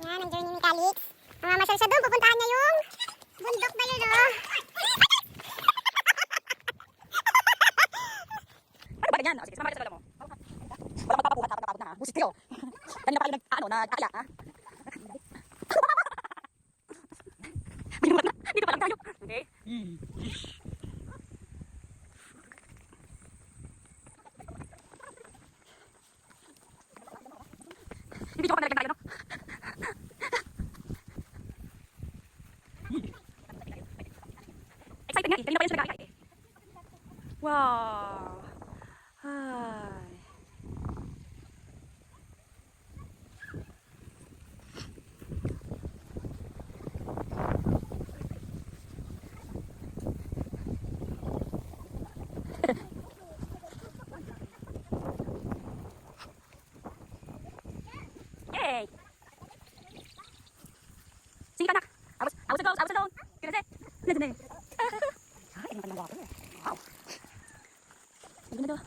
Yan, ang journey ni Calix. Mamamasal siya doon, pupuntahan niya yung bundok na yun, oh. Ano ba ganyan? Sige, sumama ka sa lola mo. Walang magpapabuhat habang napagod na ha. Busit kayo. Kanina pa kayo nag-aya ha. Binuhat na. Dito pa lang tayo. Okay? Hindi ko pa nalagyan tayo, no? Excited nga eh. Kanina pa yan siya nag-aya eh. Wow. Hi. Yay! Sige ka, anak. I was alone. Gonna say. Listen eh. Ay, ang kanyang wapo eh. Wow. Ang ganda daw.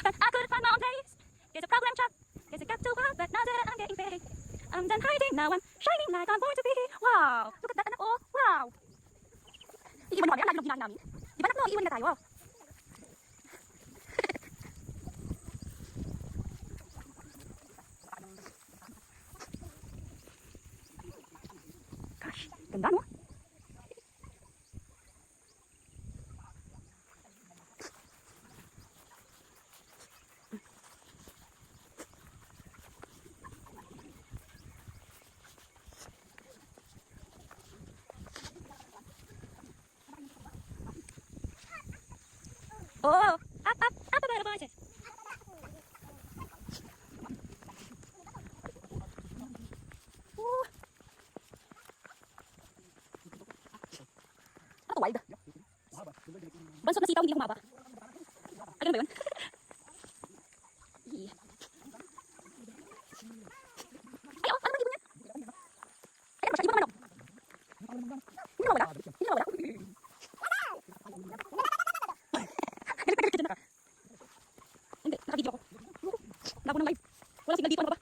But I couldn't find my own place. There's a problem, chap. Guess it got too hard, but now that I'm getting paid, I'm done hiding. Now I'm shining like I'm born to be. Wow. Look at that, anak. Oh, wow. Iiwan mo kami, ang lagi ng ginahin namin. Di ba, anak mo, iiwan na tayo. Gosh, ganda no? Oh, up about the voices. Ano to, wild? Bansot na sitaw, hindi humaba. Ay, ganun ba yun? Ay, oh, ano bang ibon yan? Ay, ano ba siya? Ibon naman, oh. Hindi nawawala? Hindi nawawala? Hindi, naka-video ako. Labo ng live. Wala signal dito, ano ba?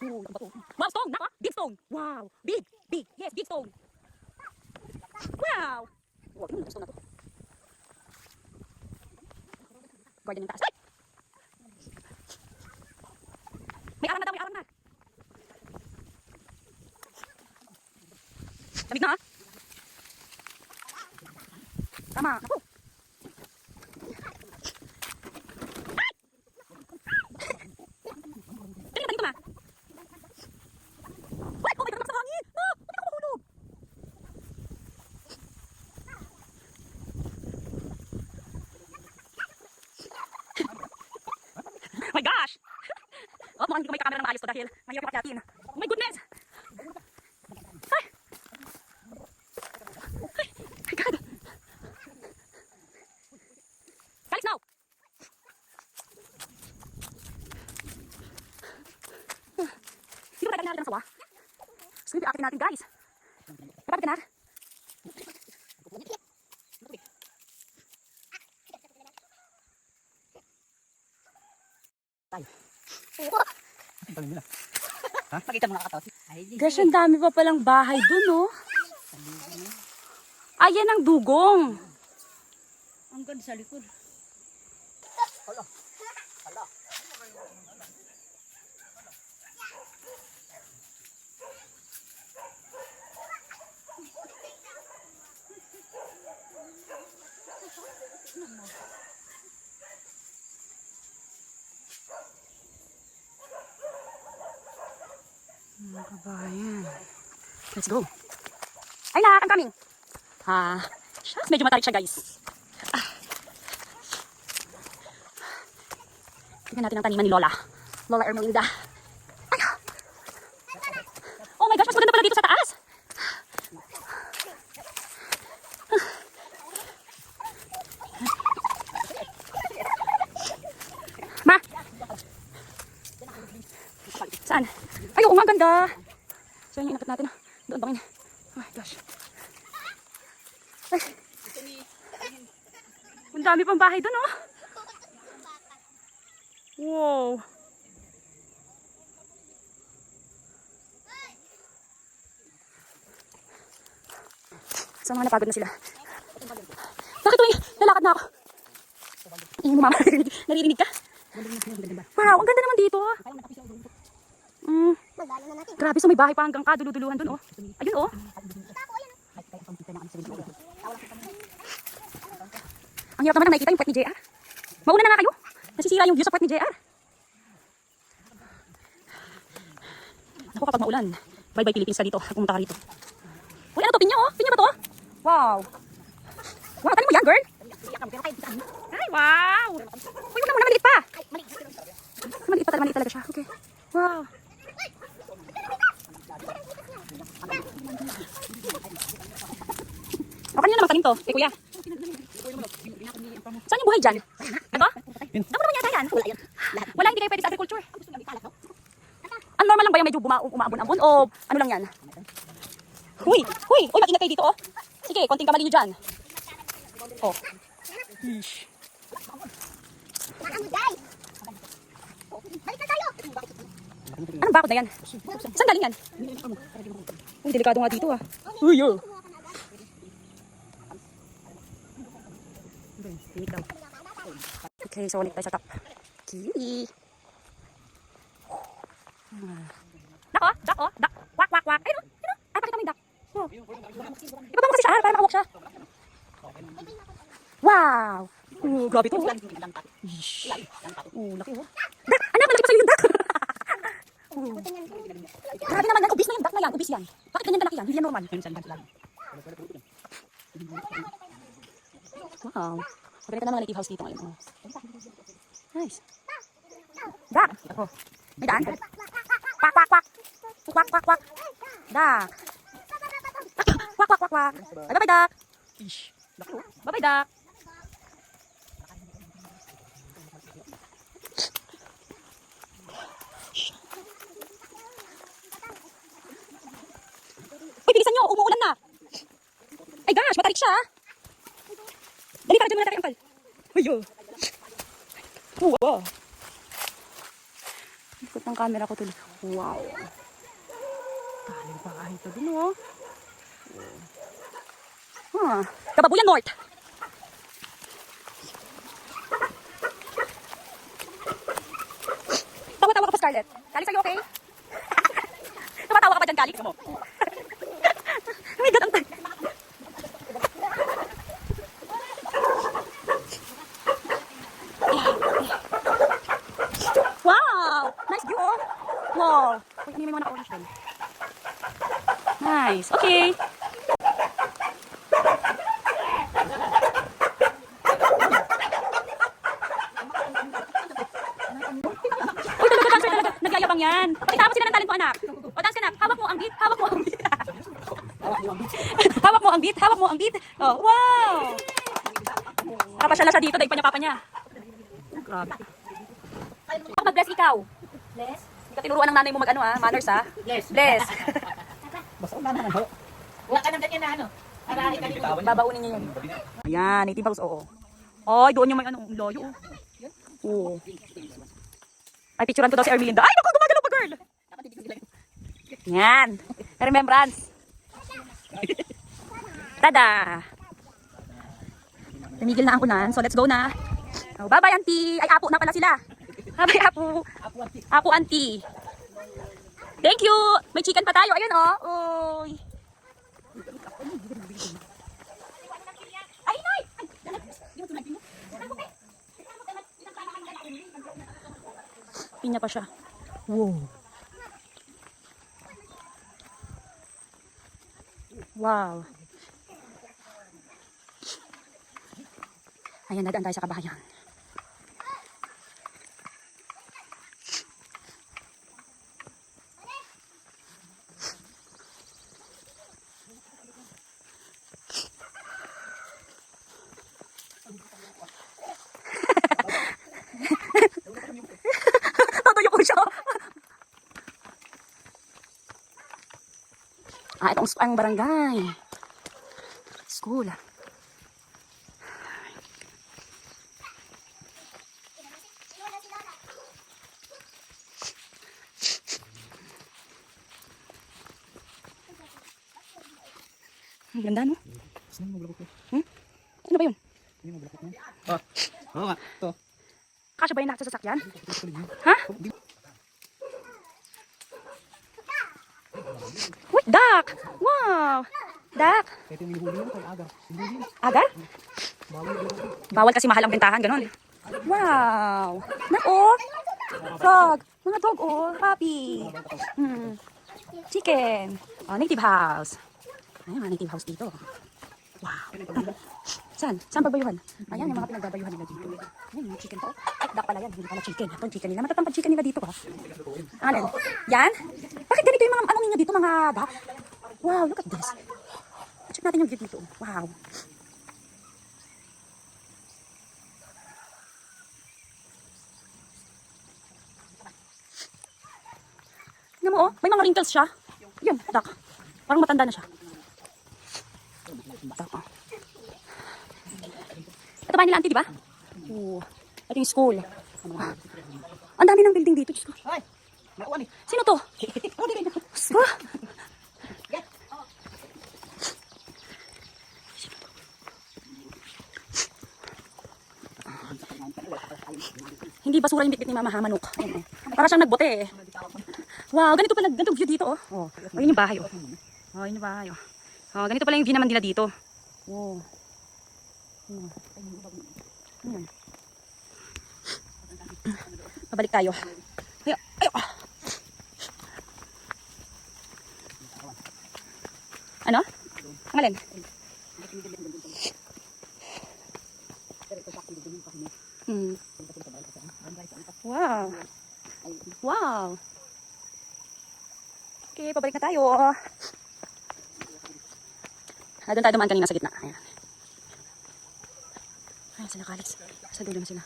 Ano ba to? Wow, stone! Naka! Big stone! Wow! Big! Big! Yes, big stone! Wow! Wow, tingnan mo yung stone na to. Guardian yung taas. Ay! May alam na daw, may alam na. Lamig na ha? Tama. Naku! Oh my gosh! Oh, mukhang hindi ko may kamera ng maayos to dahil mahirap yung akyatin. Oh my goodness! Ay! Ay! My God! Calix now! Hindi ba tayo natin ng sawa? So, hindi akitin natin guys. Kapag na? Tayo. Ha? Makita mo nakakatawa. Gosh, ang dami pa palang bahay dun, oh. Ayan ang dugong. Ang ganda sa likod. Hala. Hala. Mga kabayan. Let's go. Ay na, I'm coming. Medyo matarik siya guys. Tignan natin ang taniman ni Lola. Lola Ermelinda. Ay! Oh my gosh, mas maganda pala dito sa taas. Ma! Saan? Ay, oo nga, ganda. So, yung inakit natin. Doon bangin. Oh my gosh. Ay. Ang dami pang bahay dun, oh. Wow. So mga napagod na sila. Bakit tuwing lalakad na ako? Ingin mo mama, naririnig ka? Wow, ang ganda naman dito. Grabe, so may bahay pa hanggang kaduluduluhan dun, oh. Ayun, oh. Ang hirap naman ang nakikita yung puwet ni JR. Mauna na nga kayo. Nasisira yung view sa puwet ni JR. Naku, kapag maulan, bye-bye Philippines ka dito. Pumunta ka rito. Uy, ano to? Pinya, oh. Pinya ba to? Wow. Wow, tanim mo yan, girl? Ay, wow. Uy, huwag na muna, maliit pa. Maliit talaga siya. Okay. Wow. O, kanina naman tanim to, eh, kuya. Saan yung buhay dyan? Ito? Damo naman yata yan. Wala, hindi kayo pwede sa agriculture. Ang normal lang ba yung medyo umaabon-abon o ano lang yan? Uy, mag-ingat kayo dito, oh. Sige, konting kamali nyo dyan. Oh. Makamuday! Balik na tayo! Anong bakod na yan? Saan galing yan? Uy, delikado nga dito, ah. Uy, oh. Okay, so ulit tayo sa top. Kili. Dak, oh. Dak, oh. Dak. Wak. Ayun, ayun. Ay, pakita mo yung dak. Oh. Ibaba mo kasi siya, para makawak siya. Wow. Grabe to. Laki, oh. Dak, anak, malaki pa sa'yo yung dak. Grabe naman yan. Ubis na yung dak na yan. Ubis yan. Bakit ganyan kalaki yan? Hindi yan normal. Wow. Pagkita na mga native house dito ngayon. Oh. Nice. Dak. Oh. May daan. Kwak. Dak. Kwak. Ay, bye-bye, dak. Bye-bye, dak. Uy, bilisan nyo. Umuulan na. Ay, gosh. Matarik siya, ah. Dali, para dyan muna tayo, angkal. Uyo. Wow. Ikot ng camera ko tuloy. Wow. Taling bahay ito din, oh. Kababuyan North. Tawa-tawa ka pa, Scarlett. Calix, are you okay? Tumatawa ka pa dyan, Calix? Oh my God, ang tayo. Wow! Nice view, oh. Wow. Uy, ano yung mga na-orange din? Nice. Okay. Uy, talaga. Nagyayabang yan. Pakita mo sila ng talent mo, anak. O, dance ka na. Hawak mo ang beat. Hawak mo ang beat. Oh, wow! Nakapasyal na siya dito. Daig pa niya papa niya. Grabe. Ako mag-bless ikaw. Bless? Hindi ka tinuruan ng nanay mo mag-ano, ah. Manners, ah. Bless. Basta una naman ho. Wala ka nang ganyan na ano. Arali ka dito. Babaunin niya yan. Ayan, native house, oo. Ay, doon yung may ano, layo, oh. Oo. Ay, picturean ko daw si Ermelinda. Ay, naku, gumagalaw pa, girl. Yan. Remembrance. Tada. Tumigil na ang ulan, so let's go na. Oh, bye-bye, auntie. Ay, apo na pala sila. Bye-bye, apo. Apo, auntie. Thank you. May chicken pa tayo. Ayun, oh. Uy. Ay, Nay. Pinya pa siya. Wow. Wow. Ayan, nadaan tayo sa kabahayan. Tatuyo ko siya. Itong ang barangay. School. Ang ganda, no? Hmm? Ano ba yun? Oo nga, ito. Kasya ba yung lahat sa sasakyan? Ha? Uy, duck! Wow! Duck! Ito yung hinihuli mo kay Agar. Agar? Bawal kasi mahal ang bentahan, ganun. Wow! Nako! Frog! Mga dog, oh. Puppy. Chicken. Oh, native house. Ayan, mga native house dito. Wow. Saan? Saan pagbayuhan? Ayan, yung mga pinagbabayuhan nila dito. Ayan, yung chicken to. Ay, duck pala yan. Hindi pala chicken. Ito yung chicken nila. Matatampad chicken nila dito, ha? Ano? Yan? Bakit ganito yung mga ano ninyo dito, mga duck? Wow, look at this. Check natin yung view dito. Wow. Tingnan mo, oh. May mga wrinkles siya. Yun, duck. Parang matanda na siya. Duck, oh. Ito ba nila, auntie, di ba? Oo. Ito yung school. Ang dami ng building dito. Diyos ko. Ay, nakuha ni. Sino to? Ah! Hindi basura yung bitbit ni Mama Hamanok. Ayun, oh. Para siyang nagbote eh. Wow, ganito pala, ganito view dito, oh. Oh, ayun yung bahay, oh. Oh, ayun yung bahay, oh. Oh, ganito pala yung view naman nila dito. Oh. Ayun. Pabalik tayo. Ayo, ayo. Ano? Ang alin? Wow. Wow. Okay, pabalik na tayo. Doon tayo dumaan kanina sa gitna. Ayan. Ayan sila, Calix. Sa dulo na sila.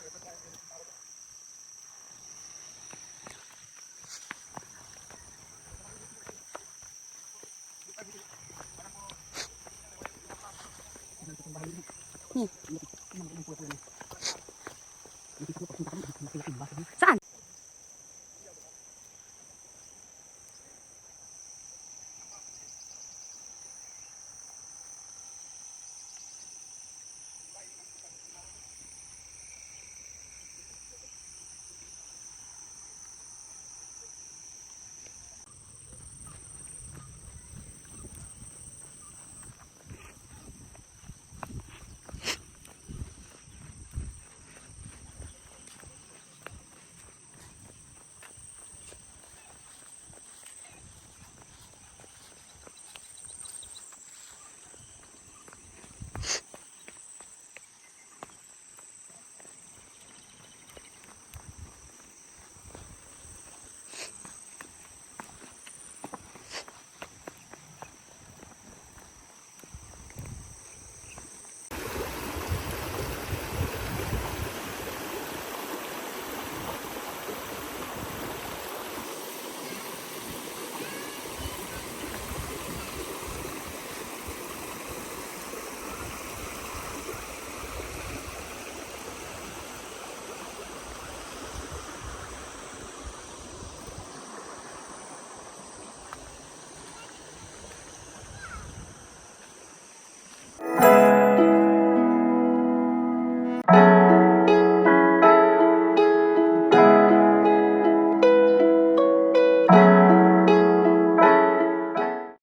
Saan?